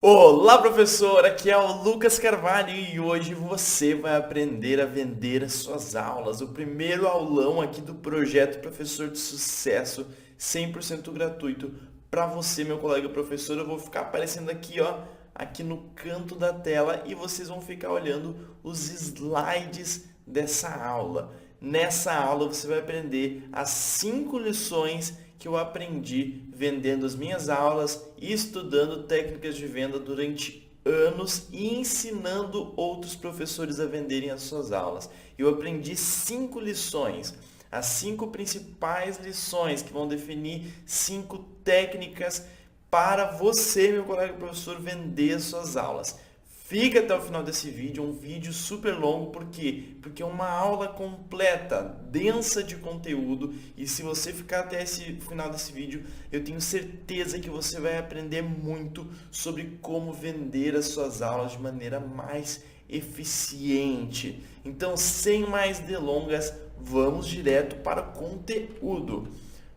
Olá, professor! Aqui é o Lucas Carvalho e hoje você vai aprender a vender as suas aulas. O primeiro aulão aqui do projeto Professor de Sucesso, 100% gratuito para você, meu colega professor. Eu vou ficar aparecendo aqui, ó, aqui no canto da tela e vocês vão ficar olhando os slides dessa aula. Nessa aula você vai aprender as 5 lições que eu aprendi vendendo as minhas aulas e estudando técnicas de venda durante anos e ensinando outros professores a venderem as suas aulas. Eu aprendi 5 lições, as 5 principais lições que vão definir 5 técnicas para você, meu colega professor, vender as suas aulas. Fica até o final desse vídeo, um vídeo super longo, por quê? Porque é uma aula completa, densa de conteúdo, e se você ficar até esse final desse vídeo, eu tenho certeza que você vai aprender muito sobre como vender as suas aulas de maneira mais eficiente. Então, sem mais delongas, vamos direto para o conteúdo.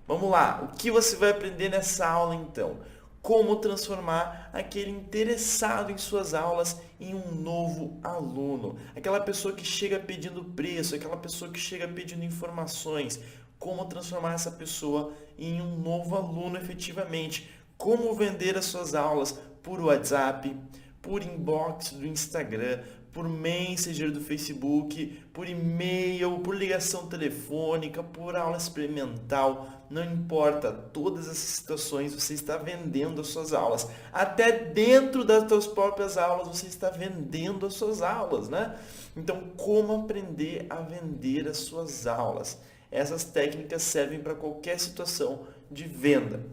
Vamos lá, o que você vai aprender nessa aula então? Como transformar aquele interessado em suas aulas em um novo aluno. Aquela pessoa que chega pedindo preço, aquela pessoa que chega pedindo informações. Como transformar essa pessoa em um novo aluno efetivamente. Como vender as suas aulas por WhatsApp, por inbox do Instagram, por Messenger do Facebook, por e-mail, por ligação telefônica, por aula experimental, não importa, todas essas situações você está vendendo as suas aulas. Até dentro das suas próprias aulas você está vendendo as suas aulas, né? Então, como aprender a vender as suas aulas? Essas técnicas servem para qualquer situação de venda.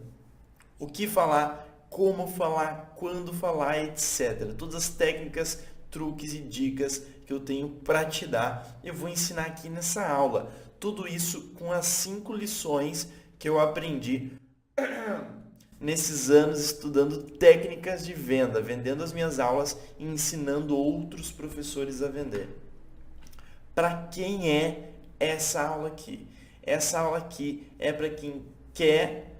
O que falar, como falar, quando falar, etc. Todas as técnicas, truques e dicas que eu tenho para te dar, eu vou ensinar aqui nessa aula. Tudo isso com as 5 lições que eu aprendi nesses anos estudando técnicas de venda, vendendo as minhas aulas e ensinando outros professores a vender. Para quem é essa aula aqui? Essa aula aqui é para quem quer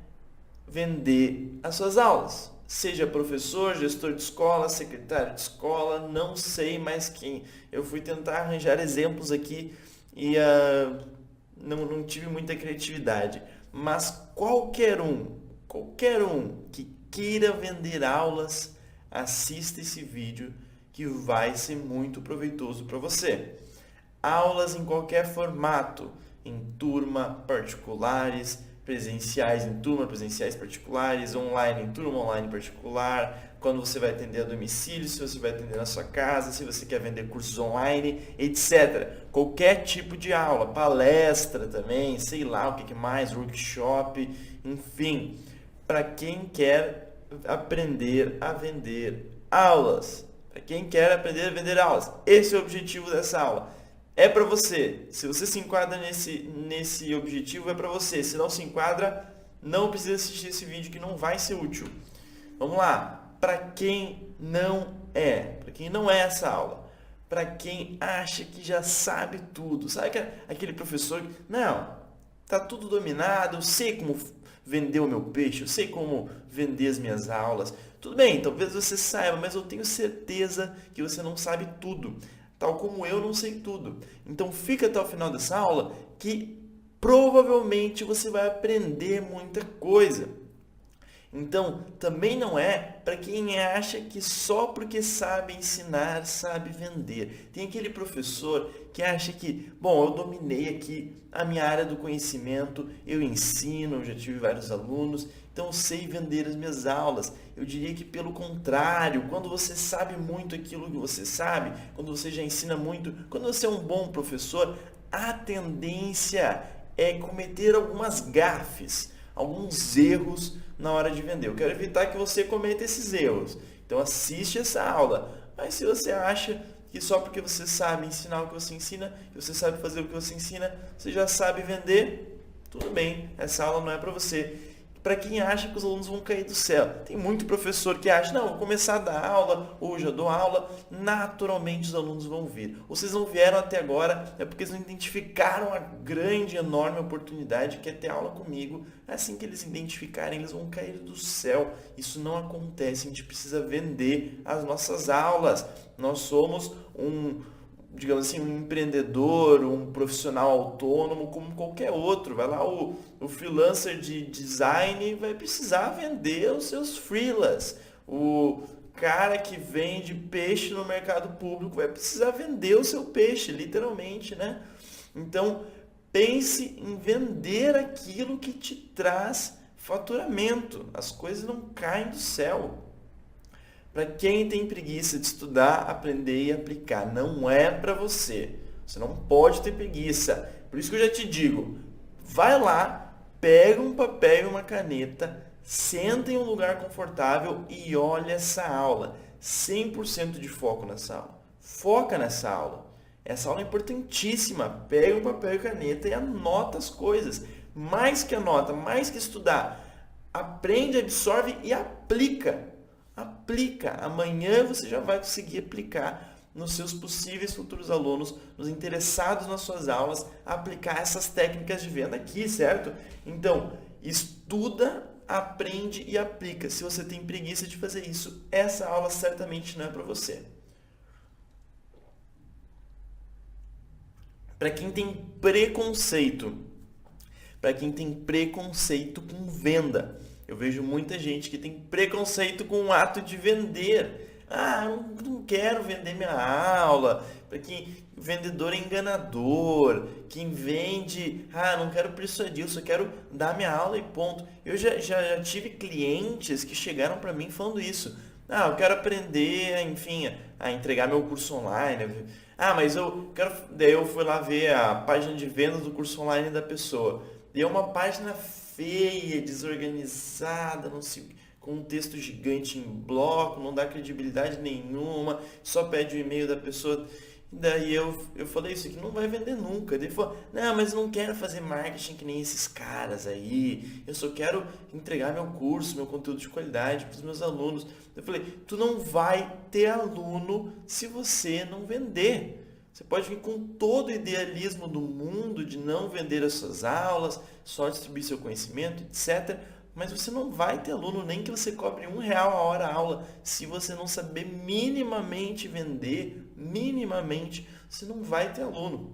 vender as suas aulas. Seja professor, gestor de escola, secretário de escola, não sei mais quem. Eu fui tentar arranjar exemplos aqui e não tive muita criatividade. Mas qualquer um que queira vender aulas, assista esse vídeo que vai ser muito proveitoso para você. Aulas em qualquer formato, em turma, particulares, presenciais em turma, presenciais particulares, online em turma, online particular, quando você vai atender a domicílio, se você vai atender na sua casa, se você quer vender cursos online, etc. Qualquer tipo de aula, palestra também, sei lá o que mais, workshop, enfim, para quem quer aprender a vender aulas. Para quem quer aprender a vender aulas. Esse é o objetivo dessa aula. É para você. Se você se enquadra nesse objetivo, é para você. Se não se enquadra, não precisa assistir esse vídeo que não vai ser útil. Vamos lá. Para quem não é essa aula. Para quem acha que já sabe tudo. Sabe aquele professor que, não, tá tudo dominado, eu sei como vender o meu peixe, eu sei como vender as minhas aulas. Tudo bem, talvez você saiba, mas eu tenho certeza que você não sabe tudo. Tal como eu não sei tudo. Então fica até o final dessa aula que provavelmente você vai aprender muita coisa. Então, também não é para quem acha que só porque sabe ensinar, sabe vender. Tem aquele professor que acha que, bom, eu dominei aqui a minha área do conhecimento, eu ensino, eu já tive vários alunos, então eu sei vender as minhas aulas. Eu diria que pelo contrário, quando você sabe muito aquilo que você sabe, quando você já ensina muito, quando você é um bom professor, a tendência é cometer algumas gafes, alguns erros na hora de vender. Eu quero evitar que você cometa esses erros. Então assiste essa aula. Mas se você acha que só porque você sabe ensinar o que você ensina, que você sabe fazer o que você ensina, você já sabe vender, tudo bem, essa aula não é para você. para quem acha que os alunos vão cair do céu. Tem muito professor que acha, não, vou começar a dar aula, ou já dou aula, naturalmente os alunos vão vir. Ou vocês não vieram até agora, é porque eles não identificaram a grande, enorme oportunidade que é ter aula comigo. Assim que eles identificarem, eles vão cair do céu. Isso não acontece, a gente precisa vender as nossas aulas. Nós somos digamos assim, um empreendedor, um profissional autônomo como qualquer outro. Vai lá, o freelancer de design vai precisar vender os seus freelas. O cara que vende peixe no mercado público vai precisar vender o seu peixe, literalmente, né? Então, pense em vender aquilo que te traz faturamento. As coisas não caem do céu. Para quem tem preguiça de estudar, aprender e aplicar, não é para você. Você não pode ter preguiça. Por isso que eu já te digo, vai lá, pega um papel e uma caneta, senta em um lugar confortável e olha essa aula. 100% de foco nessa aula. Foca nessa aula. Essa aula é importantíssima. Pega um papel e caneta e anota as coisas. Mais que anota, mais que estudar. Aprende, absorve e aplica. Aplica. Amanhã você já vai conseguir aplicar nos seus possíveis futuros alunos, nos interessados nas suas aulas, aplicar essas técnicas de venda aqui, certo? Então, estuda, aprende e aplica. Se você tem preguiça de fazer isso, essa aula certamente não é para você. Para quem tem preconceito com venda, eu vejo muita gente que tem preconceito com o ato de vender. Ah, eu não quero vender minha aula. Para quem vendedor é enganador. Quem vende, não quero persuadir, eu só quero dar minha aula e ponto. Eu já tive clientes que chegaram para mim falando isso. Eu quero aprender, enfim, a entregar meu curso online. Mas eu quero... Daí eu fui lá ver a página de vendas do curso online da pessoa. E é uma página feia, desorganizada, não sei, com um texto gigante em bloco, não dá credibilidade nenhuma, só pede o e-mail da pessoa. Daí eu falei, isso aqui não vai vender nunca. Daí ele falou, não, mas eu não quero fazer marketing que nem esses caras aí, eu só quero entregar meu curso, meu conteúdo de qualidade para os meus alunos. Eu falei, tu não vai ter aluno se você não vender. Você pode vir com todo o idealismo do mundo de não vender as suas aulas, só distribuir seu conhecimento, etc. Mas você não vai ter aluno, nem que você cobre R$1 a hora a aula. Se você não saber minimamente vender, você não vai ter aluno,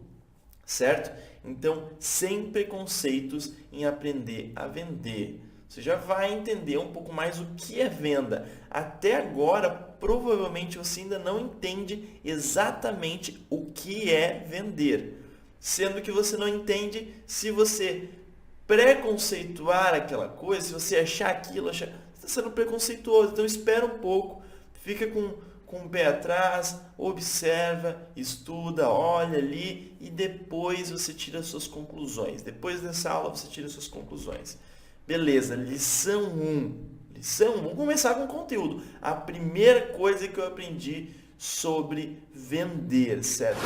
certo? Então, sem preconceitos em aprender a vender. Você já vai entender um pouco mais o que é venda. Até agora, provavelmente você ainda não entende exatamente o que é vender. Sendo que você não entende se você preconceituar aquela coisa, se você achar aquilo, você está sendo preconceituoso. Então espera um pouco, fica com o pé atrás, observa, estuda, olha ali e depois você tira suas conclusões. Depois dessa aula você tira suas conclusões. Beleza, lição 1. Vamos começar com o conteúdo. A primeira coisa que eu aprendi sobre vender, certo?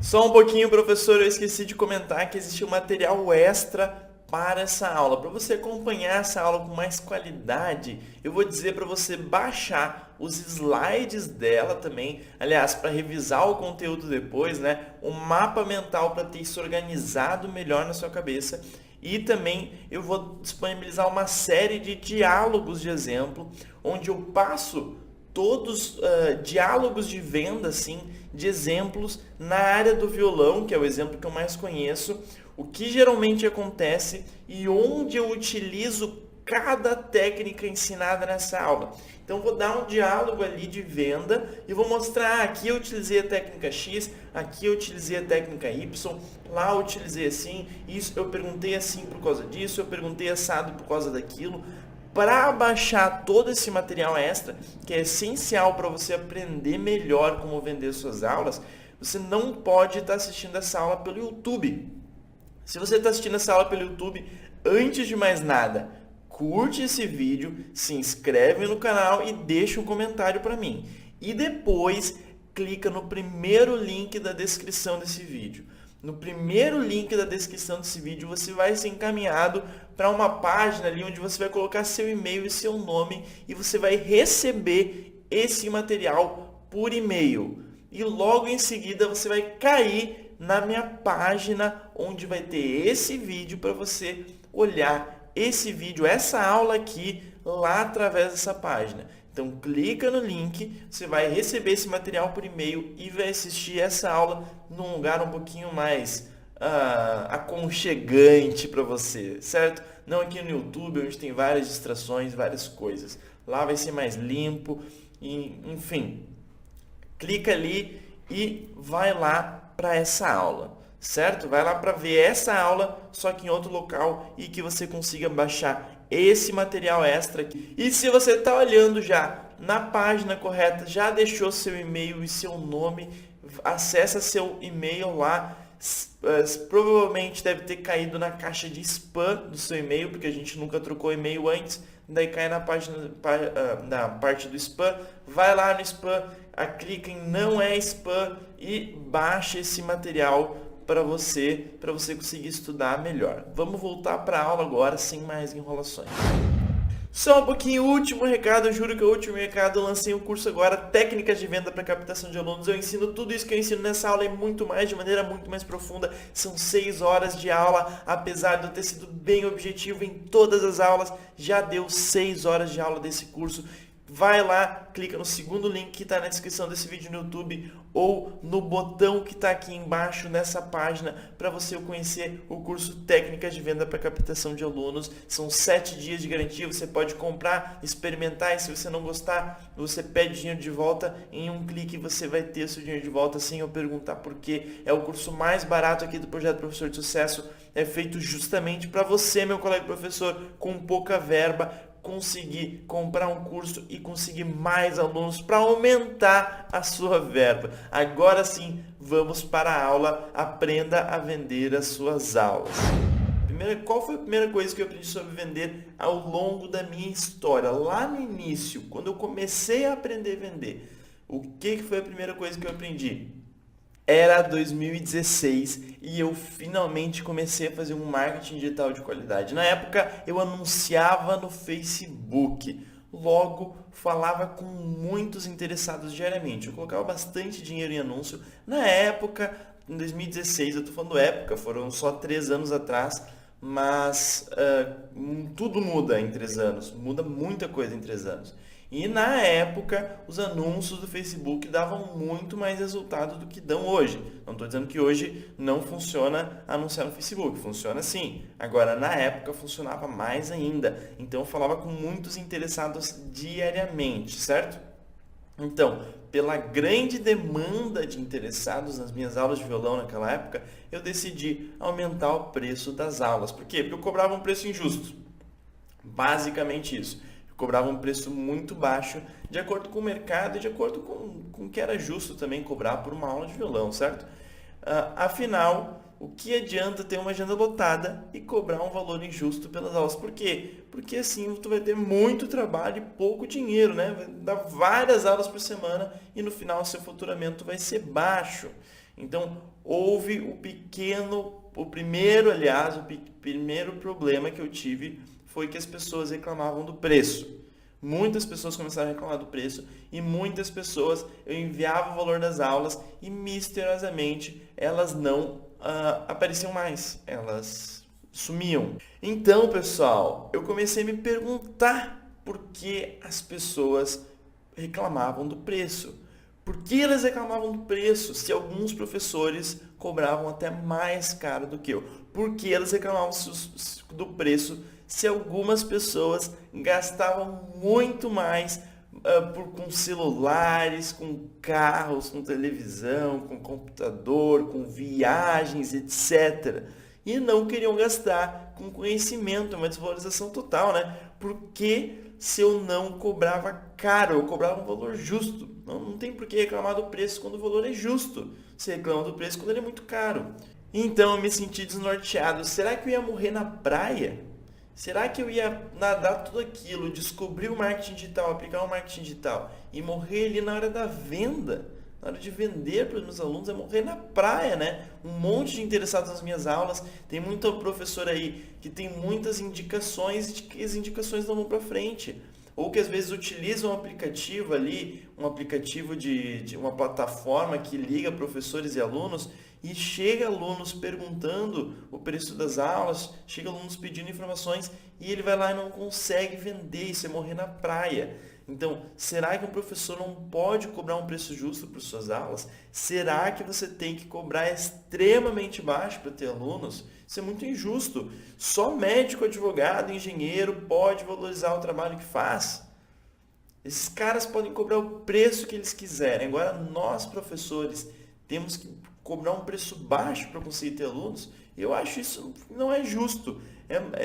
Só um pouquinho, professor, eu esqueci de comentar que existe um material extra para essa aula. Para você acompanhar essa aula com mais qualidade, eu vou dizer para você baixar os slides dela também. Aliás, para revisar o conteúdo depois, né? Um mapa mental para ter isso organizado melhor na sua cabeça. E também eu vou disponibilizar uma série de diálogos de exemplo, onde eu passo todos diálogos de venda, assim, de exemplos na área do violão, que é o exemplo que eu mais conheço, o que geralmente acontece e onde eu utilizo cada técnica ensinada nessa aula. Então, vou dar um diálogo ali de venda e vou mostrar, aqui eu utilizei a técnica X, aqui eu utilizei a técnica Y, lá eu utilizei assim, isso eu perguntei assim por causa disso, eu perguntei assado por causa daquilo. Para baixar todo esse material extra, que é essencial para você aprender melhor como vender suas aulas, você não pode estar assistindo essa aula pelo YouTube. Se você está assistindo essa aula pelo YouTube, antes de mais nada, curte esse vídeo, se inscreve no canal e deixa um comentário para mim. E depois, clica no primeiro link da descrição desse vídeo. no primeiro link da descrição desse vídeo, você vai ser encaminhado para uma página ali onde você vai colocar seu e-mail e seu nome e você vai receber esse material por e-mail. E logo em seguida você vai cair na minha página onde vai ter esse vídeo para você olhar esse vídeo, essa aula aqui lá através dessa página. Então clica no link, você vai receber esse material por e-mail e vai assistir essa aula num lugar um pouquinho mais aconchegante para você, certo? Não aqui no YouTube, onde tem várias distrações, várias coisas. Lá vai ser mais limpo, e, enfim. Clica ali e vai lá para essa aula, certo? Vai lá para ver essa aula, só que em outro local e que você consiga baixar esse material extra aqui. E se você está olhando já na página correta, já deixou seu e-mail e seu nome, acessa seu e-mail lá. Provavelmente deve ter caído na caixa de spam do seu e-mail, porque a gente nunca trocou e-mail antes. Daí cai na página, na parte do spam. Vai lá no spam, clica em não é spam e baixa esse material para você conseguir estudar melhor. Vamos voltar para a aula agora sem mais enrolações. Só um pouquinho, último recado, eu juro que é o último recado, eu lancei um curso agora, técnicas de venda para captação de alunos. Eu ensino tudo isso que eu ensino nessa aula e muito mais, de maneira muito mais profunda. São 6 horas de aula, apesar de eu ter sido bem objetivo em todas as aulas, já deu 6 horas de aula desse curso. Vai lá, clica no segundo link que está na descrição desse vídeo no YouTube ou no botão que está aqui embaixo nessa página para você conhecer o curso Técnicas de Venda para Captação de Alunos. São 7 dias de garantia, você pode comprar, experimentar e se você não gostar, você pede dinheiro de volta. Em um clique você vai ter seu dinheiro de volta sem eu perguntar por quê. É o curso mais barato aqui do Projeto Professor de Sucesso, é feito justamente para você, meu colega professor, com pouca verba, conseguir comprar um curso e conseguir mais alunos para aumentar a sua verba. Agora sim, vamos para a aula. Aprenda a vender as suas aulas. Qual foi a primeira coisa que eu aprendi sobre vender ao longo da minha história? Lá no início, quando eu comecei a aprender a vender, o que foi a primeira coisa que eu aprendi? Era 2016 e eu finalmente comecei a fazer um marketing digital de qualidade. Na época eu anunciava no Facebook, logo falava com muitos interessados diariamente. Eu colocava bastante dinheiro em anúncio. Na época, em 2016, eu estou falando época, foram só 3 anos atrás, mas tudo muda em 3 anos, muda muita coisa em 3 anos. E na época, os anúncios do Facebook davam muito mais resultado do que dão hoje. Não estou dizendo que hoje não funciona anunciar no Facebook, funciona sim. Agora, na época, funcionava mais ainda. Então, eu falava com muitos interessados diariamente, certo? Então, pela grande demanda de interessados nas minhas aulas de violão naquela época, eu decidi aumentar o preço das aulas. Por quê? Porque eu cobrava um preço injusto. Basicamente isso. Cobrava um preço muito baixo, de acordo com o mercado e de acordo com o que era justo também cobrar por uma aula de violão, certo? Afinal, o que adianta ter uma agenda lotada e cobrar um valor injusto pelas aulas? Por quê? Porque assim tu vai ter muito trabalho e pouco dinheiro, né? Vai dar várias aulas por semana e no final seu faturamento vai ser baixo. Então, houve o primeiro problema que eu tive foi que as pessoas reclamavam do preço. Muitas pessoas começaram a reclamar do preço e muitas pessoas, eu enviava o valor das aulas e misteriosamente elas não apareciam mais, elas sumiam. Então, pessoal, eu comecei a me perguntar por que as pessoas reclamavam do preço. Por que elas reclamavam do preço se alguns professores cobravam até mais caro do que eu? Por que elas reclamavam do preço se algumas pessoas gastavam muito mais com celulares, com carros, com televisão, com computador, com viagens, etc. E não queriam gastar com conhecimento, uma desvalorização total, né? Porque se eu não cobrava caro, eu cobrava um valor justo. Não tem por que reclamar do preço quando o valor é justo. Você reclama do preço quando ele é muito caro. Então eu me senti desnorteado. Será que eu ia morrer na praia? Será que eu ia nadar tudo aquilo, descobrir o marketing digital, aplicar o marketing digital e morrer ali na hora da venda? Na hora de vender para os meus alunos é morrer na praia, né? Um monte de interessados nas minhas aulas. Tem muito professor aí que tem muitas indicações e que as indicações não vão para frente. Ou que às vezes utiliza um aplicativo ali, um aplicativo de uma plataforma que liga professores e alunos, e chega alunos perguntando o preço das aulas, chega alunos pedindo informações, e ele vai lá e não consegue vender, isso é morrer na praia. Então, será que um professor não pode cobrar um preço justo para suas aulas? Será que você tem que cobrar extremamente baixo para ter alunos? Isso é muito injusto. Só médico, advogado, engenheiro pode valorizar o trabalho que faz. Esses caras podem cobrar o preço que eles quiserem. Agora, nós, professores, temos que cobrar um preço baixo para conseguir ter alunos. Eu acho isso não é justo.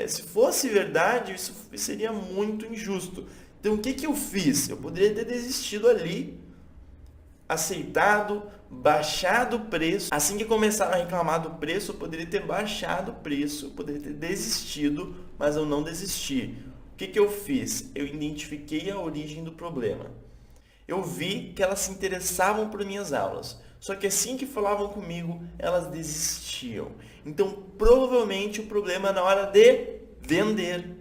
Se fosse verdade, isso seria muito injusto. Então, o que eu fiz? Eu poderia ter desistido ali, aceitado, baixado o preço. Assim que começaram a reclamar do preço, eu poderia ter baixado o preço, eu poderia ter desistido, mas eu não desisti. O que eu fiz? Eu identifiquei a origem do problema. Eu vi que elas se interessavam por minhas aulas, só que assim que falavam comigo, elas desistiam. Então, provavelmente o problema é na hora de vender.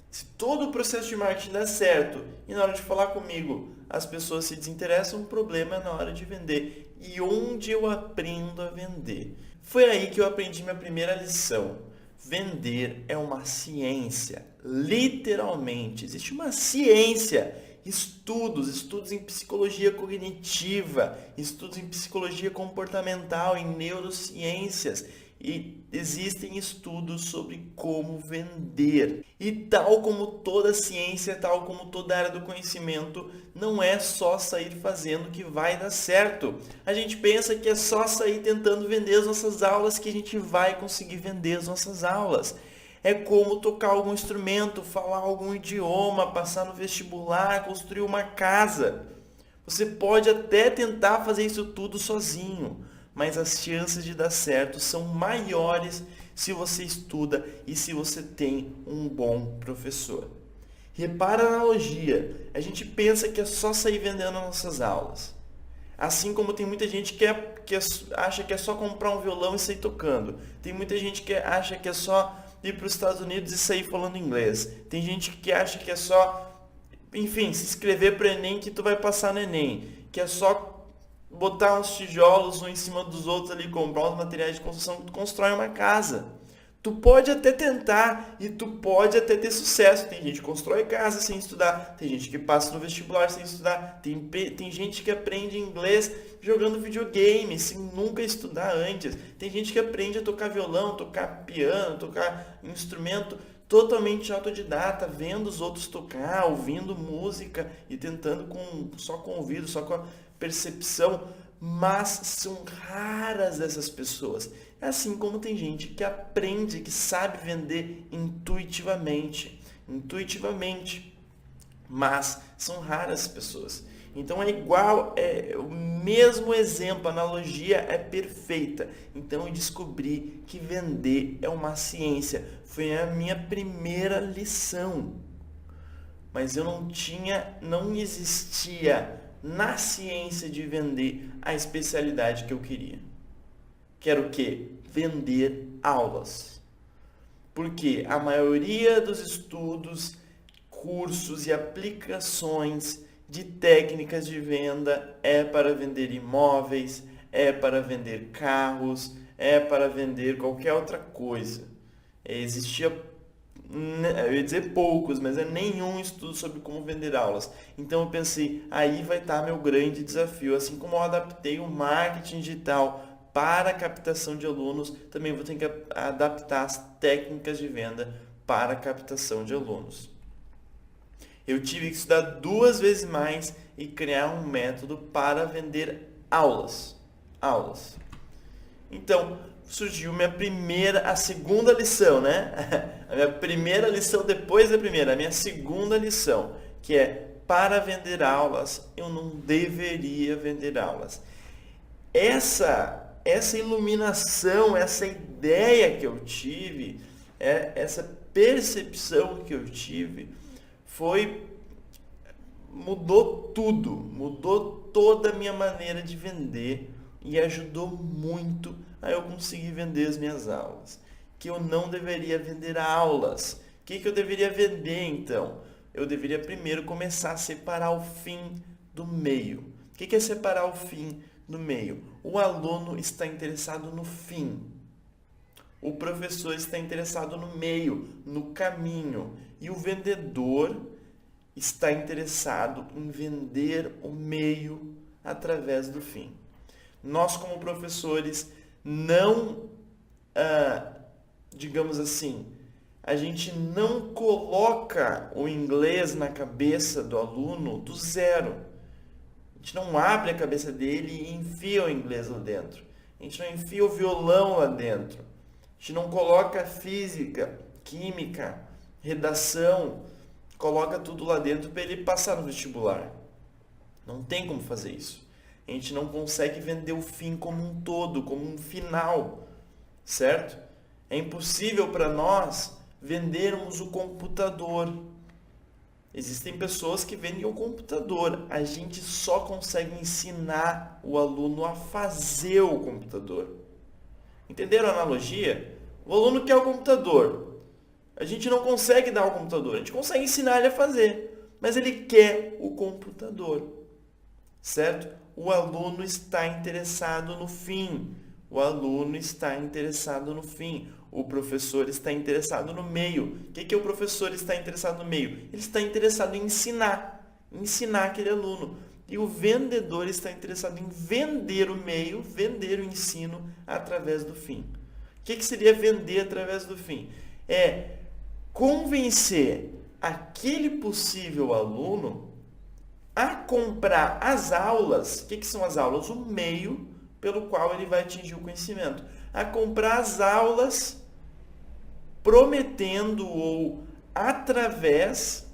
Se todo o processo de marketing dá certo e na hora de falar comigo as pessoas se desinteressam, o problema é na hora de vender. E onde eu aprendo a vender? Foi aí que eu aprendi minha primeira lição. Vender é uma ciência. Literalmente, existe uma ciência. Estudos em psicologia cognitiva, estudos em psicologia comportamental, em neurociências. E existem estudos sobre como vender. E tal como toda ciência, tal como toda área do conhecimento, não é só sair fazendo que vai dar certo. A gente pensa que é só sair tentando vender as nossas aulas que a gente vai conseguir vender as nossas aulas. É como tocar algum instrumento, falar algum idioma, passar no vestibular, construir uma casa. Você pode até tentar fazer isso tudo sozinho, mas as chances de dar certo são maiores se você estuda e se você tem um bom professor. Repara a analogia. A gente pensa que é só sair vendendo nossas aulas. Assim como tem muita gente que acha que é só comprar um violão e sair tocando. Tem muita gente que acha que é só ir para os Estados Unidos e sair falando inglês. Tem gente que acha que é só, enfim, se inscrever para o Enem que tu vai passar no Enem. Que é só botar uns tijolos um em cima dos outros ali, comprar uns materiais de construção que tu constrói uma casa. Tu pode até tentar e tu pode até ter sucesso. Tem gente que constrói casa sem estudar, tem gente que passa no vestibular sem estudar, tem gente que aprende inglês jogando videogame sem nunca estudar antes. Tem gente que aprende a tocar violão, tocar piano, tocar instrumento totalmente autodidata, vendo os outros tocar, ouvindo música e tentando só com o ouvido, só com a percepção. Mas são raras essas pessoas. Assim como tem gente que aprende, que sabe vender intuitivamente. Mas são raras as pessoas. Então é igual, é o mesmo exemplo, a analogia é perfeita. Então eu descobri que vender é uma ciência. Foi a minha primeira lição. Mas não existia na ciência de vender a especialidade que eu queria. Que era o quê? Vender aulas. Porque a maioria dos estudos, cursos e aplicações de técnicas de venda é para vender imóveis, é para vender carros, é para vender qualquer outra coisa. Existia, eu ia dizer poucos, mas nenhum estudo sobre como vender aulas. Então eu pensei, aí vai estar meu grande desafio. Assim como eu adaptei o marketing digital para a captação de alunos, também vou ter que adaptar as técnicas de venda para a captação de alunos. Eu tive que estudar 2 vezes mais e criar um método para vender aulas. Então, surgiu a segunda lição, né? A minha primeira lição depois da primeira, a minha segunda lição, que é, para vender aulas, eu não deveria vender aulas. Essa iluminação, essa ideia que eu tive, essa percepção que eu tive, foi mudou tudo, mudou toda a minha maneira de vender e ajudou muito a eu conseguir vender as minhas aulas. Que eu não deveria vender aulas. O que eu deveria vender então? Eu deveria primeiro começar a separar o fim do meio. O que é separar o fim do meio? O aluno está interessado no fim. O professor está interessado no meio, no caminho. E o vendedor está interessado em vender o meio através do fim. Nós, como professores, não, digamos assim, a gente não coloca o inglês na cabeça do aluno do zero. A gente não abre a cabeça dele e enfia o inglês lá dentro. A gente não enfia o violão lá dentro. A gente não coloca física, química, redação, coloca tudo lá dentro para ele passar no vestibular. Não tem como fazer isso. A gente não consegue vender o fim como um todo, como um final, certo? É impossível para nós vendermos o computador. Existem pessoas que vendem o computador. A gente só consegue ensinar o aluno a fazer o computador. Entenderam a analogia? O aluno quer o computador. A gente não consegue dar o computador. A gente consegue ensinar ele a fazer. Mas ele quer o computador. Certo? O aluno está interessado no fim. O aluno está interessado no fim. O professor está interessado no meio. O que o professor está interessado no meio? Ele está interessado em ensinar aquele aluno. E o vendedor está interessado em vender o meio, vender o ensino através do fim. O que seria vender através do fim? É convencer aquele possível aluno a comprar as aulas. O que são as aulas? O meio pelo qual ele vai atingir o conhecimento. A comprar as aulas prometendo ou através,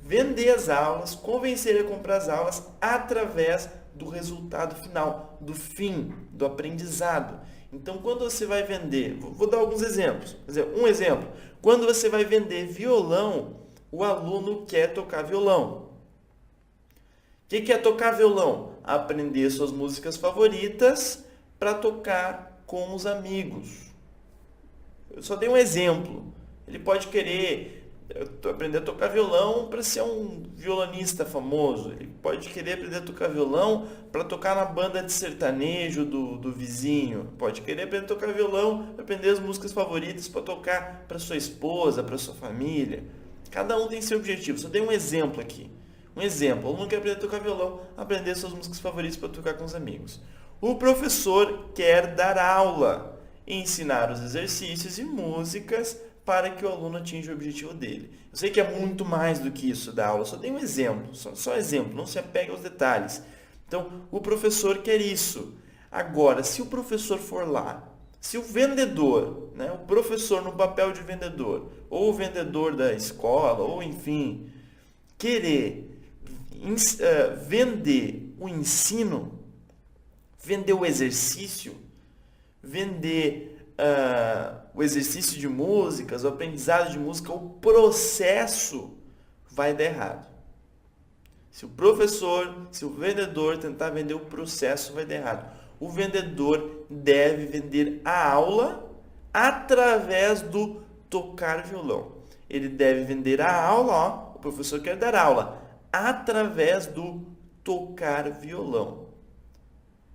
vender as aulas, convencer ele a comprar as aulas através do resultado final, do fim, do aprendizado. Então, quando você vai vender, vou dar alguns exemplos. Um exemplo, quando você vai vender violão, o aluno quer tocar violão. O que é tocar violão? Aprender suas músicas favoritas para tocar com os amigos. Eu só dei um exemplo. Ele pode querer aprender a tocar violão para ser um violonista famoso. Ele pode querer aprender a tocar violão para tocar na banda de sertanejo do vizinho. Pode querer aprender a tocar violão para aprender as músicas favoritas para tocar para sua esposa, para sua família. Cada um tem seu objetivo. Só dei um exemplo aqui. Um exemplo. O aluno quer aprender a tocar violão, aprender suas músicas favoritas para tocar com os amigos. O professor quer dar aula, ensinar os exercícios e músicas para que o aluno atinja o objetivo dele. Eu sei que é muito mais do que isso da aula, só dei um exemplo, só exemplo, não se apega aos detalhes. Então, o professor quer isso. Agora, se o professor for lá, se o vendedor, né, o professor no papel de vendedor, ou o vendedor da escola, ou enfim, querer vender o ensino, vender o exercício, vender o exercício de músicas, o aprendizado de música, o processo vai dar errado. Se o professor, se o vendedor tentar vender o processo, vai dar errado. O vendedor deve vender a aula através do tocar violão. Ele deve vender a aula, o professor quer dar aula, através do tocar violão.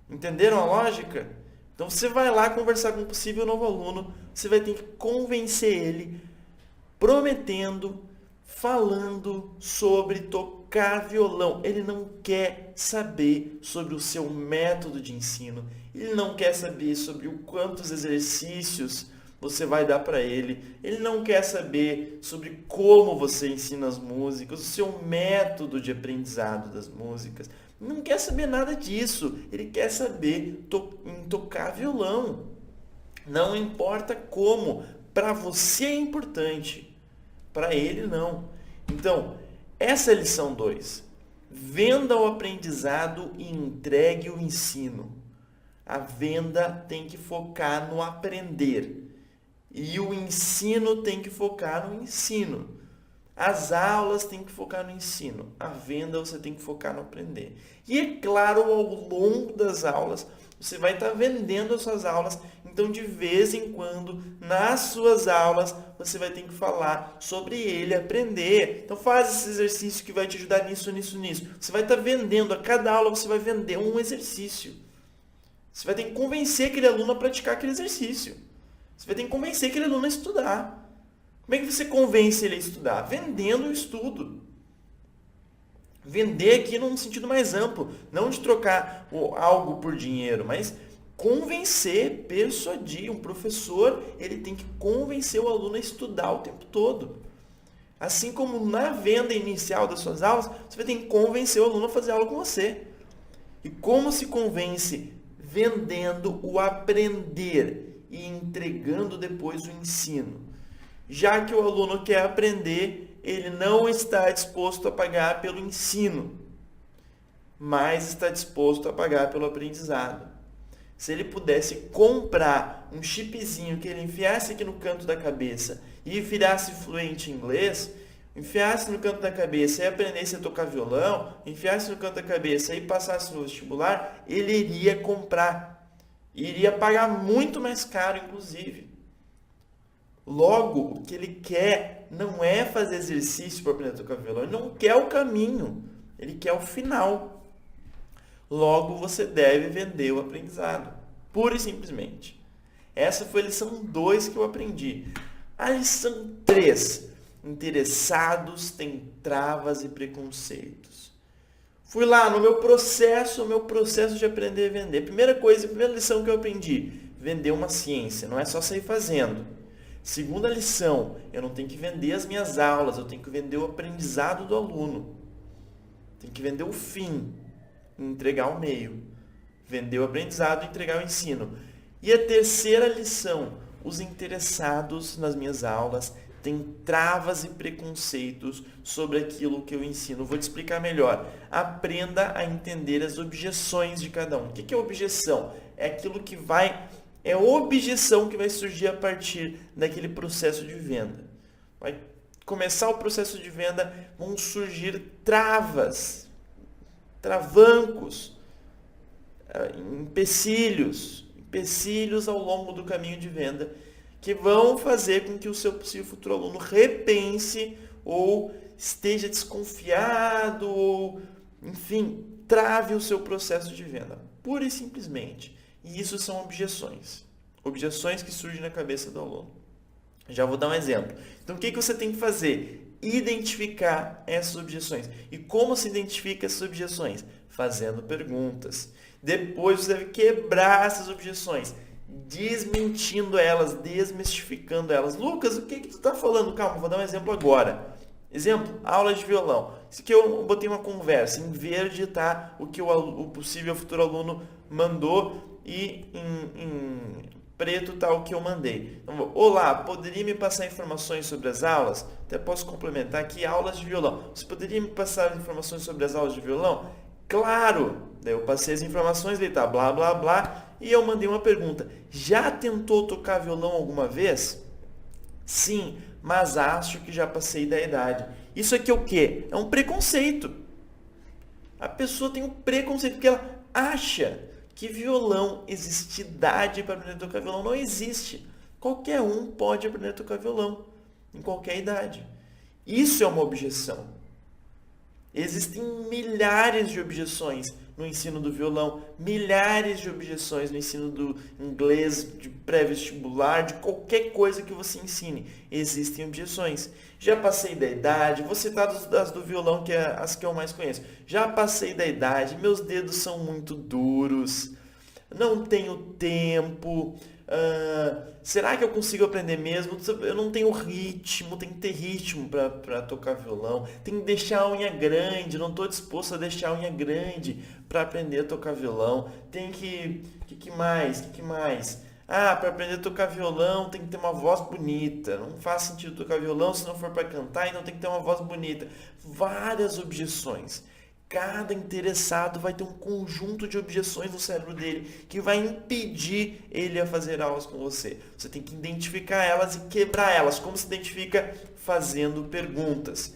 Entenderam a lógica? Então você vai lá conversar com um possível novo aluno, você vai ter que convencer ele, prometendo, falando sobre tocar violão. Ele não quer saber sobre o seu método de ensino, ele não quer saber sobre o quantos exercícios você vai dar para ele, ele não quer saber sobre como você ensina as músicas, o seu método de aprendizado das músicas. Não quer saber nada disso. Ele quer saber em tocar violão. Não importa como. Para você é importante. Para ele não. Então, essa é a lição 2. Venda o aprendizado e entregue o ensino. A venda tem que focar no aprender. E o ensino tem que focar no ensino. As aulas têm que focar no ensino, a venda você tem que focar no aprender. E é claro, ao longo das aulas, você vai estar vendendo as suas aulas, então de vez em quando, nas suas aulas, você vai ter que falar sobre ele, aprender. Então faz esse exercício que vai te ajudar nisso, nisso, nisso. Você vai estar vendendo, a cada aula você vai vender um exercício. Você vai ter que convencer aquele aluno a praticar aquele exercício. Você vai ter que convencer aquele aluno a estudar. Como é que você convence ele a estudar? Vendendo o estudo. Vender aqui num sentido mais amplo. Não de trocar algo por dinheiro, mas convencer, persuadir. Um professor, ele tem que convencer o aluno a estudar o tempo todo. Assim como na venda inicial das suas aulas, você vai ter que convencer o aluno a fazer aula com você. E como se convence? Vendendo o aprender e entregando depois o ensino. Já que o aluno quer aprender, ele não está disposto a pagar pelo ensino, mas está disposto a pagar pelo aprendizado. Se ele pudesse comprar um chipzinho que ele enfiasse aqui no canto da cabeça e virasse fluente em inglês, enfiasse no canto da cabeça e aprendesse a tocar violão, enfiasse no canto da cabeça e passasse no vestibular, ele iria comprar. Iria pagar muito mais caro, inclusive. Logo, o que ele quer não é fazer exercício para aprender a tocar violão. Ele não quer o caminho. Ele quer o final. Logo, você deve vender o aprendizado. Pura e simplesmente. Essa foi a lição 2 que eu aprendi. A lição 3. Interessados têm travas e preconceitos. Fui lá no meu processo de aprender a vender. Primeira lição que eu aprendi. Vender uma ciência. Não é só sair fazendo. Segunda lição, eu não tenho que vender as minhas aulas, eu tenho que vender o aprendizado do aluno. Tenho que vender o fim e entregar o meio. Vender o aprendizado e entregar o ensino. E a terceira lição, os interessados nas minhas aulas têm travas e preconceitos sobre aquilo que eu ensino. Vou te explicar melhor. Aprenda a entender as objeções de cada um. O que é objeção? É aquilo que é a objeção que vai surgir a partir daquele processo de venda. Vai começar o processo de venda, vão surgir travas, travancos, empecilhos ao longo do caminho de venda, que vão fazer com que o seu possível futuro aluno repense ou esteja desconfiado ou, enfim, trave o seu processo de venda, pura e simplesmente. E isso são objeções. Objeções que surgem na cabeça do aluno. Já vou dar um exemplo. Então, o que você tem que fazer? Identificar essas objeções. E como se identifica essas objeções? Fazendo perguntas. Depois você deve quebrar essas objeções, desmentindo elas, desmistificando elas. Lucas, o que tu está falando? Calma, vou dar um exemplo agora. Exemplo, aula de violão. Isso aqui eu botei uma conversa. Em verde está o que o possível futuro aluno mandou e em preto está o que eu mandei. Então, olá, poderia me passar informações sobre as aulas? Até posso complementar aqui, aulas de violão. Você poderia me passar informações sobre as aulas de violão? Claro! Daí eu passei as informações, daí tá blá, blá, blá, e eu mandei uma pergunta. Já tentou tocar violão alguma vez? Sim, mas acho que já passei da idade. Isso aqui é o quê? É um preconceito. A pessoa tem um preconceito porque ela acha que violão existe idade para aprender a tocar violão. Não existe. Qualquer um pode aprender a tocar violão, em qualquer idade. Isso é uma objeção. Existem milhares de objeções no ensino do violão, milhares de objeções no ensino do inglês, de pré-vestibular, de qualquer coisa que você ensine. Existem objeções. Já passei da idade, vou citar as do violão, que é as que eu mais conheço. Já passei da idade, meus dedos são muito duros, não tenho tempo, será que eu consigo aprender mesmo? Eu não tenho ritmo, tem que ter ritmo para tocar violão, tem que deixar a unha grande, não estou disposto a deixar a unha grande para aprender a tocar violão, tem que... que mais? Para aprender a tocar violão tem que ter uma voz bonita, não faz sentido tocar violão se não for para cantar, então tem que ter uma voz bonita. Várias objeções. cada interessado vai ter um conjunto de objeções no cérebro dele que vai impedir ele a fazer aulas com você. Você tem que identificar elas e quebrar elas. Como se identifica? Fazendo perguntas.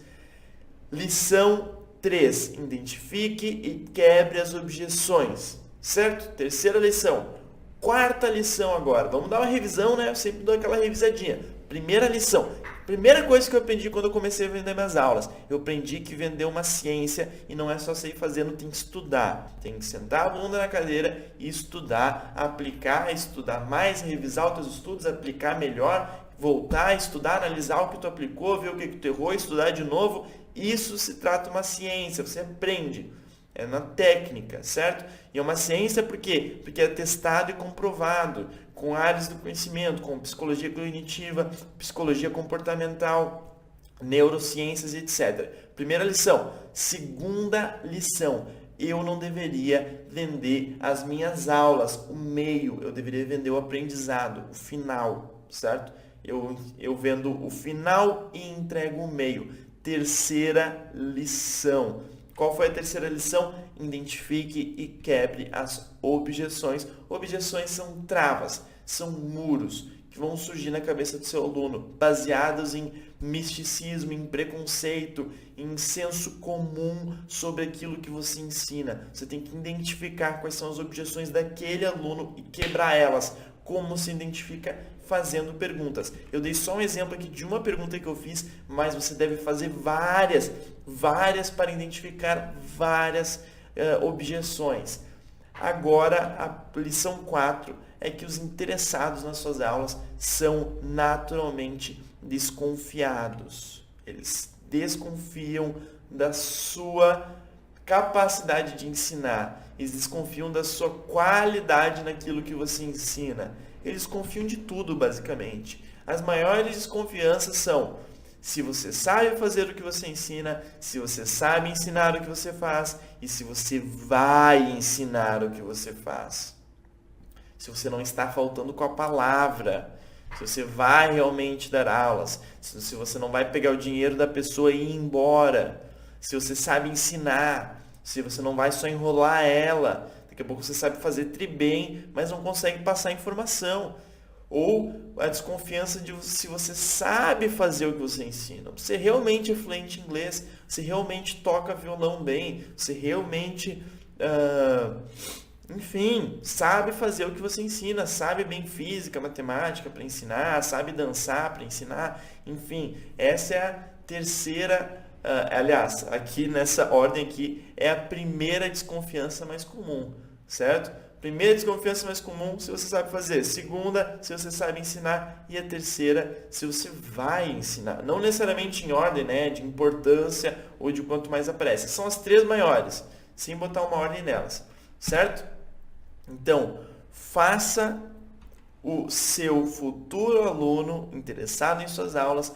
Lição 3. Identifique e quebre as objeções. Certo? Terceira lição. Quarta lição agora. Vamos dar uma revisão, né? Eu sempre dou aquela revisadinha. Primeira lição. Primeira coisa que eu aprendi quando eu comecei a vender minhas aulas. Eu aprendi que vender é uma ciência e não é só sair fazendo, tem que estudar. Tem que sentar a bunda na cadeira e estudar, aplicar, estudar mais, revisar os teus estudos, aplicar melhor, voltar, estudar, analisar o que tu aplicou, ver o que tu errou, estudar de novo. Isso se trata de uma ciência, você aprende. É na técnica, certo? E é uma ciência por quê? Porque é testado e comprovado com áreas do conhecimento, como psicologia cognitiva, psicologia comportamental, neurociências, etc. Primeira lição. Segunda lição. Eu não deveria vender as minhas aulas, o meio. Eu deveria vender o aprendizado, o final, certo? Eu vendo o final e entrego o meio. Terceira lição. Qual foi a terceira lição? Identifique e quebre as objeções. Objeções são travas, são muros que vão surgir na cabeça do seu aluno, baseados em misticismo, em preconceito, em senso comum sobre aquilo que você ensina. Você tem que identificar quais são as objeções daquele aluno e quebrar elas. Como se identifica? Fazendo perguntas. Eu dei só um exemplo aqui de uma pergunta que eu fiz, mas você deve fazer várias para identificar várias objeções. Agora, a lição 4 é que os interessados nas suas aulas são naturalmente desconfiados. Eles desconfiam da sua capacidade de ensinar. Eles desconfiam da sua qualidade naquilo que você ensina. Eles confiam de tudo, basicamente. As maiores desconfianças são se você sabe fazer o que você ensina, se você sabe ensinar o que você faz e se você vai ensinar o que você faz. Se você não está faltando com a palavra, se você vai realmente dar aulas, se você não vai pegar o dinheiro da pessoa e ir embora, se você sabe ensinar, se você não vai só enrolar ela, daqui a pouco você sabe fazer tri bem, mas não consegue passar informação. Ou a desconfiança de se você sabe fazer o que você ensina. Você realmente é fluente em inglês, você realmente toca violão bem, você realmente, enfim, sabe fazer o que você ensina, sabe bem física, matemática para ensinar, sabe dançar para ensinar, enfim, essa é a terceira, aliás, aqui nessa ordem aqui é a primeira desconfiança mais comum, certo? Primeira desconfiança mais comum, se você sabe fazer. Segunda, se você sabe ensinar. E a terceira, se você vai ensinar. Não necessariamente em ordem, né, de importância ou de quanto mais aparece. São as três maiores, sem botar uma ordem nelas. Certo? Então, faça o seu futuro aluno interessado em suas aulas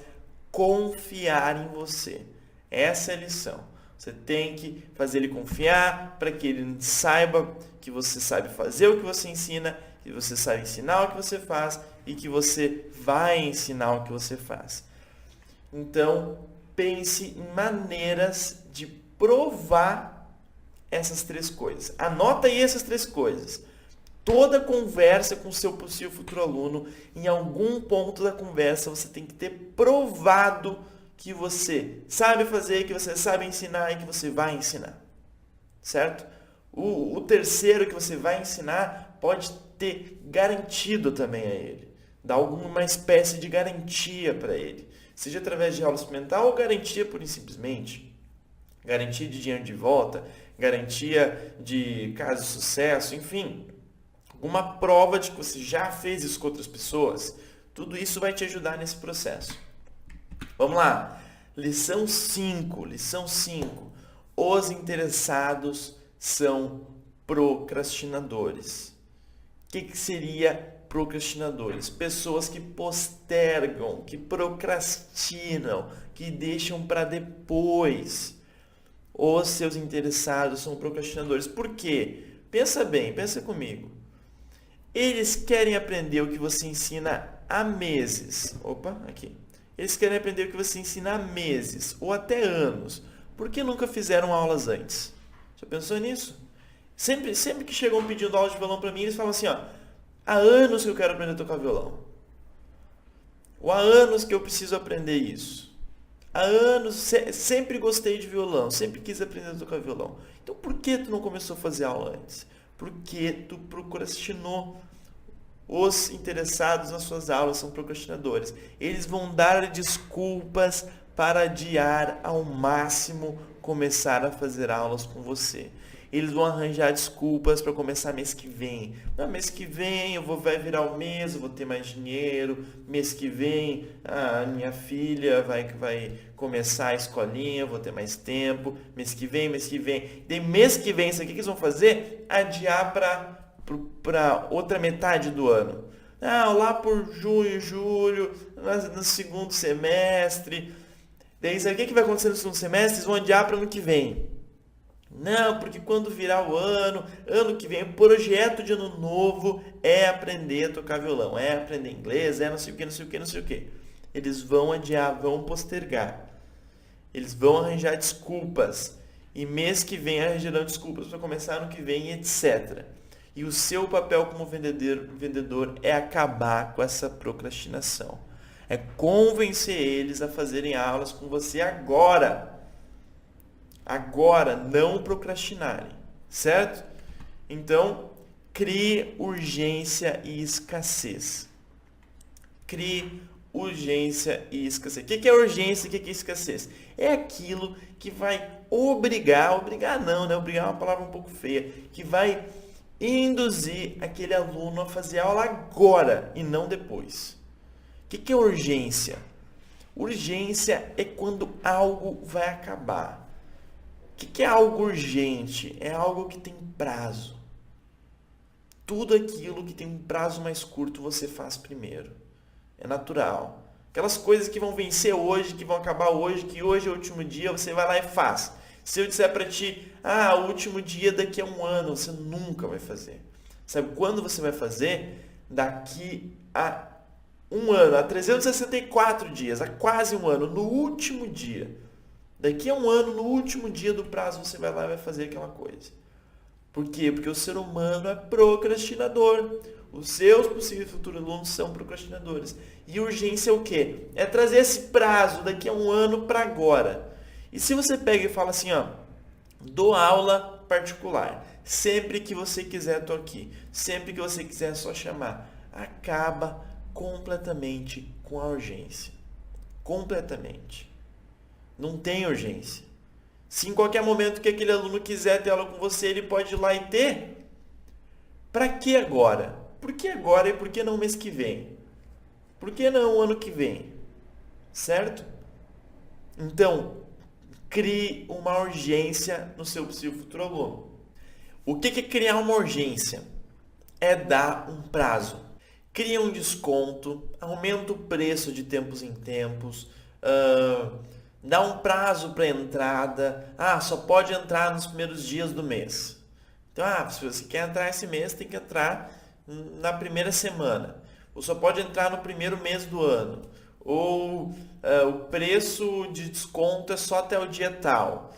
confiar em você. Essa é a lição. Você tem que fazer ele confiar para que ele saiba que você sabe fazer o que você ensina, que você sabe ensinar o que você faz e que você vai ensinar o que você faz. Então, pense em maneiras de provar essas três coisas. Anota aí essas três coisas. Toda conversa com o seu possível futuro aluno, em algum ponto da conversa, você tem que ter provado que você sabe fazer, que você sabe ensinar e que você vai ensinar. Certo? O terceiro que você vai ensinar pode ter garantido também a ele. Dar alguma espécie de garantia para ele. Seja através de aula experimental ou garantia pura e simplesmente. Garantia de dinheiro de volta, garantia de caso de sucesso, enfim. Alguma prova de que você já fez isso com outras pessoas. Tudo isso vai te ajudar nesse processo. Vamos lá. Lição 5. Lição 5. Os interessados são procrastinadores. O que seria procrastinadores? Pessoas que postergam, que procrastinam, que deixam para depois. Os seus interessados são procrastinadores. Por quê? Pensa bem, pensa comigo. Eles querem aprender o que você ensina há meses. Opa, aqui. Eles querem aprender o que você ensina há meses ou até anos. Por que nunca fizeram aulas antes? Já pensou nisso? Sempre que chegam pedindo aula de violão para mim, eles falam assim, ó, há anos que eu quero aprender a tocar violão. Ou há anos que eu preciso aprender isso. Há anos, sempre gostei de violão, sempre quis aprender a tocar violão. Então por que tu não começou a fazer aula antes? Porque tu procrastinou. Os interessados nas suas aulas são procrastinadores. Eles vão dar desculpas para adiar ao máximo começar a fazer aulas com você. Eles vão arranjar desculpas para começar mês que vem. Não, mês que vem vai virar o mês, eu vou ter mais dinheiro. Mês que vem a minha filha vai começar a escolinha, eu vou ter mais tempo. Mês que vem. Daí mês que vem, isso aqui que eles vão fazer? Adiar para outra metade do ano. Lá por junho, julho, no segundo semestre. Daí sabe o que vai acontecer no segundo semestre? Eles vão adiar para o ano que vem. Não, porque quando virar o ano que vem, o projeto de ano novo é aprender a tocar violão, é aprender inglês, é não sei o que. Eles vão adiar, vão postergar. Eles vão arranjar desculpas. E mês que vem arranjarão desculpas para começar ano que vem, etc. E o seu papel como vendedor é acabar com essa procrastinação. É convencer eles a fazerem aulas com você agora. Agora, não procrastinarem, certo? Então, crie urgência e escassez. Crie urgência e escassez. O que é urgência e o que é escassez? É aquilo que vai obrigar não, né? Obrigar é uma palavra um pouco feia, que vai induzir aquele aluno a fazer aula agora e não depois. O que é urgência? Urgência é quando algo vai acabar. O que é algo urgente? É algo que tem prazo. Tudo aquilo que tem um prazo mais curto você faz primeiro. É natural. Aquelas coisas que vão vencer hoje, que vão acabar hoje, que hoje é o último dia, você vai lá e faz. Se eu disser para ti, o último dia daqui a um ano, você nunca vai fazer. Sabe quando você vai fazer? Daqui a um ano, a 364 dias, a quase um ano, no último dia. Daqui a um ano, no último dia do prazo, você vai lá e vai fazer aquela coisa. Por quê? Porque o ser humano é procrastinador. Os seus possíveis futuros alunos são procrastinadores. E urgência é o quê? É trazer esse prazo daqui a um ano para agora. E se você pega e fala assim, dou aula particular. Sempre que você quiser, estou aqui. Sempre que você quiser, é só chamar. Acaba completamente com a urgência. Completamente. Não tem urgência. Se em qualquer momento que aquele aluno quiser ter aula com você, ele pode ir lá e ter. Para que agora? Por que agora e por que não mês que vem? Por que não ano que vem? Certo? Então, crie uma urgência no seu possível futuro aluno. O que é criar uma urgência? É dar um prazo. Cria um desconto, aumenta o preço de tempos em tempos, dá um prazo para entrada. Só pode entrar nos primeiros dias do mês. Então, se você quer entrar esse mês, tem que entrar na primeira semana. Ou só pode entrar no primeiro mês do ano. Ou o preço de desconto é só até o dia tal.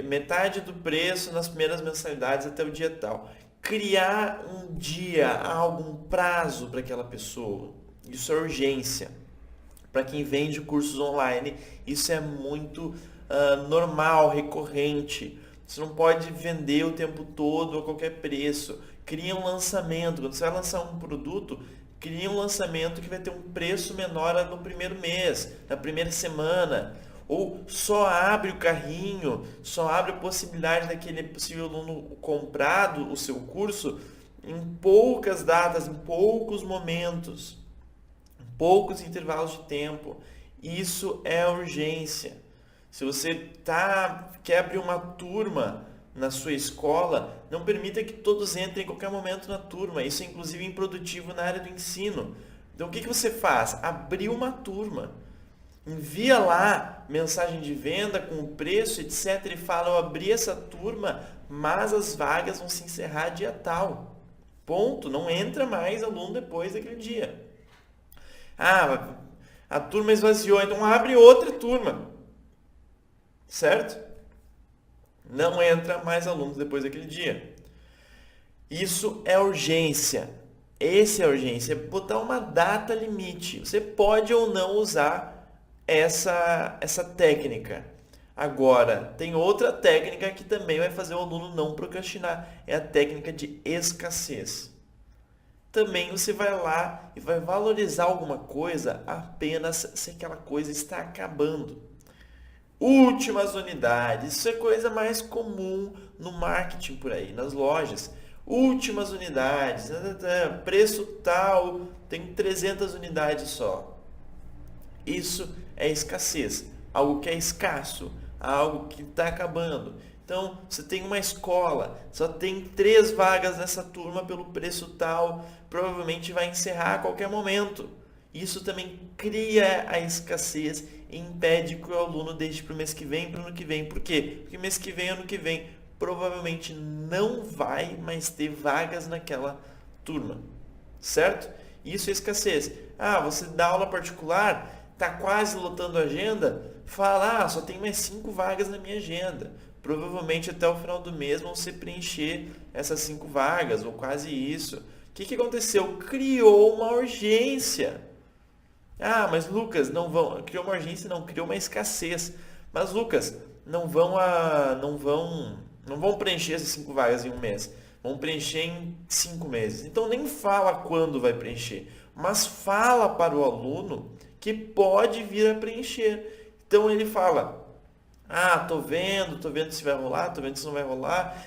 Metade do preço nas primeiras mensalidades até o dia tal. Criar um dia, algum prazo para aquela pessoa. Isso é urgência. Para quem vende cursos online, isso é muito normal, recorrente. Você não pode vender o tempo todo a qualquer preço. Cria um lançamento. Quando você vai lançar um produto, cria um lançamento que vai ter um preço menor no primeiro mês, na primeira semana. Ou só abre o carrinho, só abre a possibilidade daquele possível aluno comprar o seu curso em poucas datas, em poucos momentos, em poucos intervalos de tempo. Isso é urgência. Se você quer abrir uma turma na sua escola, não permita que todos entrem em qualquer momento na turma. Isso é inclusive improdutivo na área do ensino. Então o que você faz? Abrir uma turma. Envia lá mensagem de venda com o preço, etc. E fala, eu abri essa turma, mas as vagas vão se encerrar dia tal. Ponto. Não entra mais aluno depois daquele dia. A turma esvaziou, então abre outra turma. Certo? Não entra mais alunos depois daquele dia. Isso é urgência. Esse é urgência, é botar uma data limite. Você pode ou não usar essa técnica. Agora, tem outra técnica que também vai fazer o aluno não procrastinar. É a técnica de escassez. Também você vai lá e vai valorizar alguma coisa apenas se aquela coisa está acabando. Últimas unidades, isso é coisa mais comum no marketing por aí, nas lojas. Últimas unidades, preço tal, tem 300 unidades só. Isso é escassez, algo que é escasso, algo que está acabando. Então, você tem uma escola, só tem 3 vagas nessa turma pelo preço tal, provavelmente vai encerrar a qualquer momento. Isso também cria a escassez e impede que o aluno deixe para o mês que vem, para o ano que vem. Por quê? Porque mês que vem, ano que vem, provavelmente não vai mais ter vagas naquela turma, certo? Isso é escassez. Ah, você dá aula particular, está quase lotando a agenda, fala, só tem mais 5 vagas na minha agenda. Provavelmente até o final do mês vão se preencher essas 5 vagas, ou quase isso. O que aconteceu? Criou uma urgência. Ah, mas Lucas, não vão. Criou uma urgência, não, criou uma escassez. Mas Lucas, não vão preencher essas 5 vagas em um mês. Vão preencher em 5 meses. Então nem fala quando vai preencher, mas fala para o aluno que pode vir a preencher. Então ele fala: tô vendo se vai rolar, tô vendo se não vai rolar.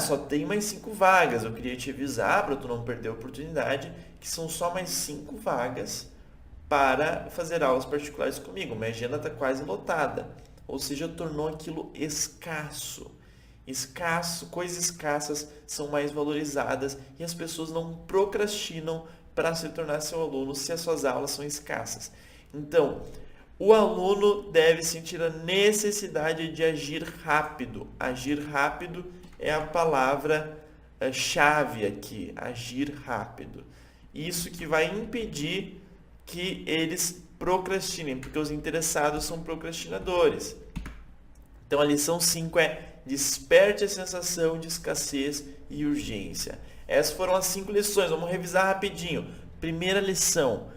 Só tem mais 5 vagas. Eu queria te avisar para tu não perder a oportunidade que são só mais 5 vagas para fazer aulas particulares comigo. Minha agenda está quase lotada. Ou seja, tornou aquilo escasso. Coisas escassas são mais valorizadas e as pessoas não procrastinam para se tornar seu aluno se as suas aulas são escassas. Então, o aluno deve sentir a necessidade de agir rápido. Agir rápido é a palavra-chave aqui, agir rápido. Isso que vai impedir que eles procrastinem, porque os interessados são procrastinadores. Então a lição 5 é: desperte a sensação de escassez e urgência. Essas foram as 5 lições, vamos revisar rapidinho. Primeira lição: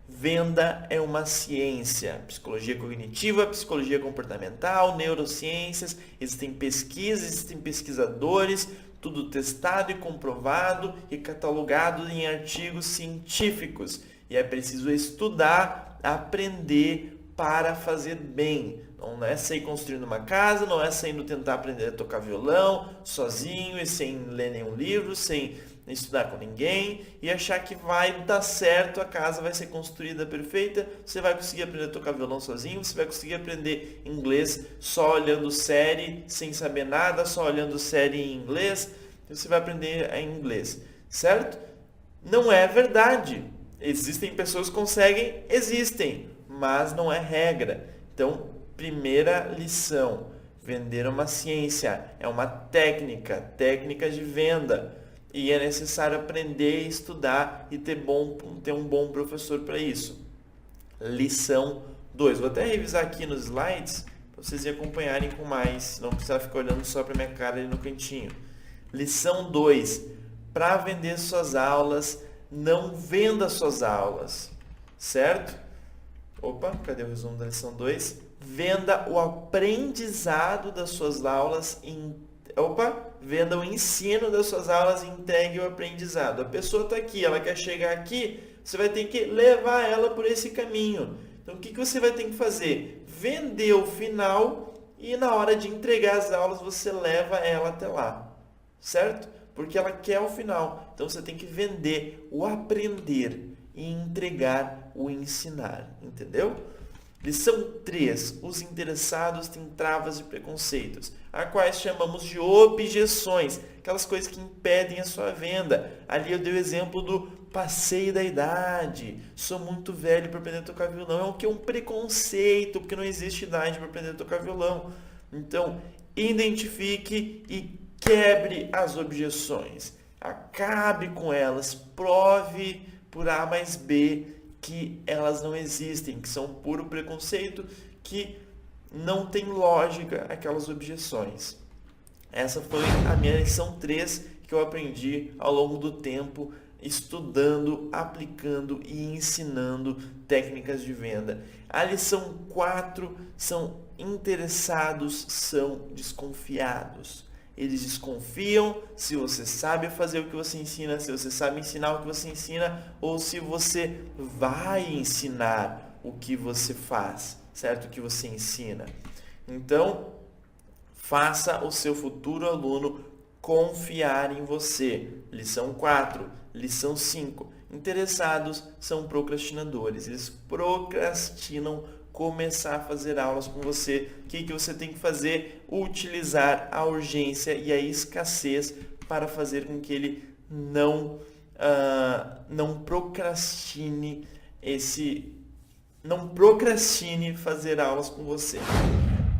venda é uma ciência. Psicologia cognitiva, psicologia comportamental, neurociências, existem pesquisas, existem pesquisadores, tudo testado e comprovado e catalogado em artigos científicos. E é preciso estudar, aprender para fazer bem. Não é sair construindo uma casa, não é saindo tentar aprender a tocar violão sozinho e sem ler nenhum livro, sem estudar com ninguém e achar que vai dar certo, a casa vai ser construída perfeita, você vai conseguir aprender a tocar violão sozinho, você vai conseguir aprender inglês só olhando série, sem saber nada, só olhando série em inglês, você vai aprender em inglês, certo? Não é verdade. Existem pessoas que conseguem, existem, mas não é regra. Então, primeira lição: vender é uma ciência, é uma técnica de venda. E é necessário aprender, estudar e ter um bom professor para isso. Lição 2. Vou até revisar aqui nos slides para vocês acompanharem com mais. Não precisa ficar olhando só para minha cara ali no cantinho. Lição 2. Para vender suas aulas, não venda suas aulas. Certo? Opa, cadê o resumo da lição 2? Venda o aprendizado das suas aulas venda o ensino das suas aulas e entregue o aprendizado. A pessoa está aqui, ela quer chegar aqui, você vai ter que levar ela por esse caminho. Então, o que você vai ter que fazer? Vender o final e na hora de entregar as aulas, você leva ela até lá. Certo? Porque ela quer o final. Então, você tem que vender o aprender e entregar o ensinar. Entendeu? Lição 3. Os interessados têm travas e preconceitos, a quais chamamos de objeções, aquelas coisas que impedem a sua venda. Ali eu dei o exemplo do passeio da idade, sou muito velho para aprender a tocar violão. É o que? Um preconceito, porque não existe idade para aprender a tocar violão. Então, identifique e quebre as objeções, acabe com elas, prove por A mais B que elas não existem, que são puro preconceito, que não tem lógica aquelas objeções. Essa foi a minha lição 3 que eu aprendi ao longo do tempo, estudando, aplicando e ensinando técnicas de venda. A lição 4 são interessados, são desconfiados. Eles desconfiam se você sabe fazer o que você ensina, se você sabe ensinar o que você ensina, ou se você vai ensinar o que você faz, certo? O que você ensina. Então, faça o seu futuro aluno confiar em você. Lição 4. Lição 5. Interessados são procrastinadores. Eles procrastinam começar a fazer aulas com você. O que você tem que fazer? Utilizar a urgência e a escassez para fazer com que ele não procrastine fazer aulas com você.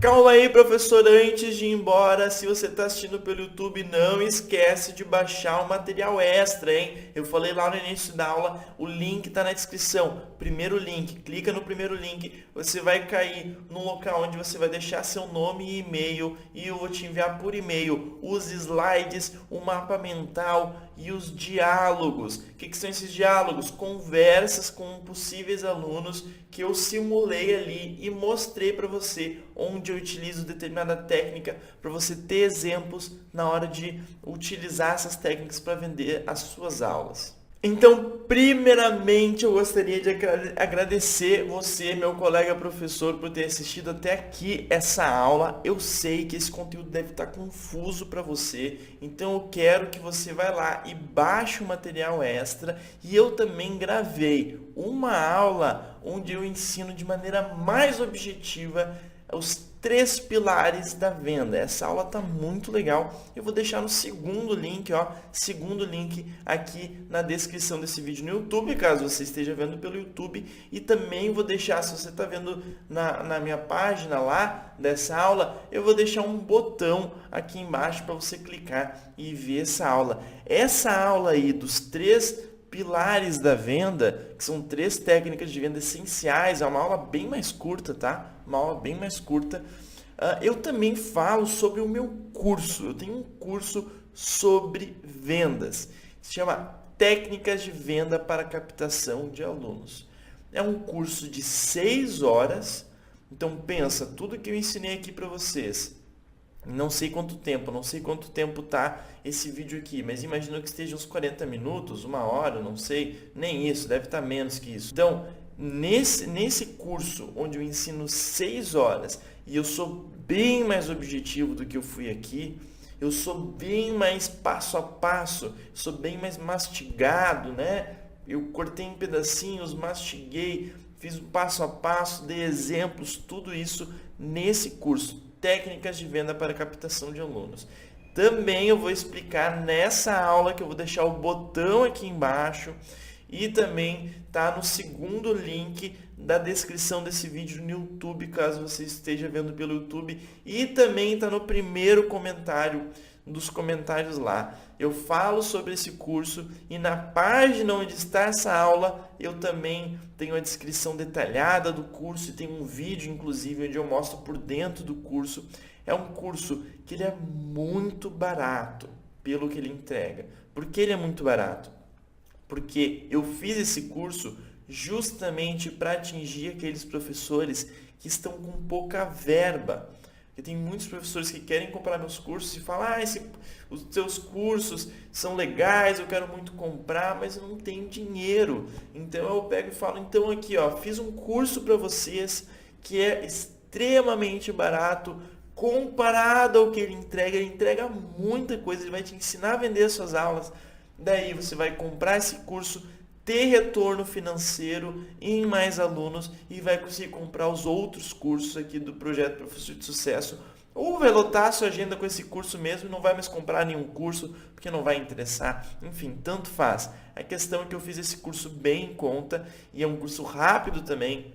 Calma aí, professor, antes de ir embora, se você está assistindo pelo YouTube, não esquece de baixar o material extra, hein? Eu falei lá no início da aula, o link está na descrição. Primeiro link, clica no primeiro link, você vai cair no local onde você vai deixar seu nome e e-mail e eu vou te enviar por e-mail os slides, o mapa mental e os diálogos. O que são esses diálogos? Conversas com possíveis alunos que eu simulei ali e mostrei para você onde eu utilizo determinada técnica para você ter exemplos na hora de utilizar essas técnicas para vender as suas aulas. Então, primeiramente, eu gostaria de agradecer você, meu colega professor, por ter assistido até aqui essa aula. Eu sei que esse conteúdo deve estar confuso para você, então eu quero que você vá lá e baixe o material extra. E eu também gravei uma aula onde eu ensino de maneira mais objetiva os 3 pilares da venda. Essa aula tá muito legal. Eu vou deixar no segundo link aqui na descrição desse vídeo no YouTube, caso você esteja vendo pelo YouTube. E também vou deixar, se você está vendo na minha página lá dessa aula, eu vou deixar um botão aqui embaixo para você clicar e ver essa aula. Essa aula aí dos 3 pilares da venda, que são 3 técnicas de venda essenciais, é uma aula bem mais curta, tá? Uma aula bem mais curta. Eu também falo sobre o meu curso. Eu tenho um curso sobre vendas. Se chama Técnicas de Venda para Captação de Alunos. É um curso de 6 horas. Então pensa, tudo que eu ensinei aqui para vocês. Não sei quanto tempo tá esse vídeo aqui, mas imagino que esteja uns 40 minutos, 1 hora, não sei, nem isso, deve estar menos que isso. Então, nesse curso, onde eu ensino 6 horas, e eu sou bem mais objetivo do que eu fui aqui, eu sou bem mais passo a passo, sou bem mais mastigado, né? Eu cortei em pedacinhos, mastiguei, fiz o passo a passo, dei exemplos, tudo isso nesse curso. Técnicas de venda para captação de alunos. Também eu vou explicar nessa aula, que eu vou deixar o botão aqui embaixo, e também está no segundo link da descrição desse vídeo no YouTube, caso você esteja vendo pelo YouTube, e também está no primeiro comentário dos comentários lá. Eu falo sobre esse curso e na página onde está essa aula eu também tenho a descrição detalhada do curso e tem um vídeo inclusive onde eu mostro por dentro do curso. É um curso que ele é muito barato pelo que ele entrega. Por que ele é muito barato? Porque eu fiz esse curso justamente para atingir aqueles professores que estão com pouca verba. Porque tem muitos professores que querem comprar meus cursos e falam, os teus cursos são legais, eu quero muito comprar, mas eu não tenho dinheiro. Então eu pego e falo, então aqui, fiz um curso para vocês que é extremamente barato, comparado ao que ele entrega muita coisa, ele vai te ensinar a vender as suas aulas. Daí você vai comprar esse curso, ter retorno financeiro em mais alunos e vai conseguir comprar os outros cursos aqui do Projeto Professor de Sucesso. Ou vai lotar a sua agenda com esse curso mesmo e não vai mais comprar nenhum curso porque não vai interessar. Enfim, tanto faz. A questão é que eu fiz esse curso bem em conta e é um curso rápido também,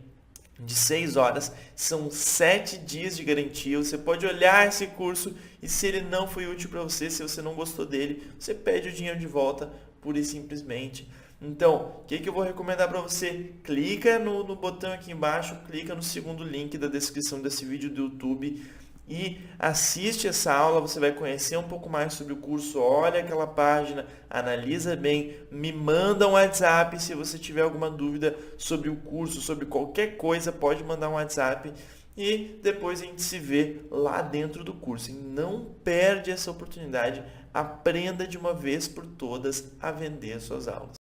de 6 horas. São 7 dias de garantia. Você pode olhar esse curso e se ele não foi útil para você, se você não gostou dele, você pede o dinheiro de volta pura e simplesmente. Então, o que eu vou recomendar para você? Clica no botão aqui embaixo, clica no segundo link da descrição desse vídeo do YouTube e assiste essa aula. Você vai conhecer um pouco mais sobre o curso. Olha aquela página, analisa bem, me manda um WhatsApp se você tiver alguma dúvida sobre o curso, sobre qualquer coisa, pode mandar um WhatsApp. E depois a gente se vê lá dentro do curso. E não perde essa oportunidade. Aprenda de uma vez por todas a vender suas aulas.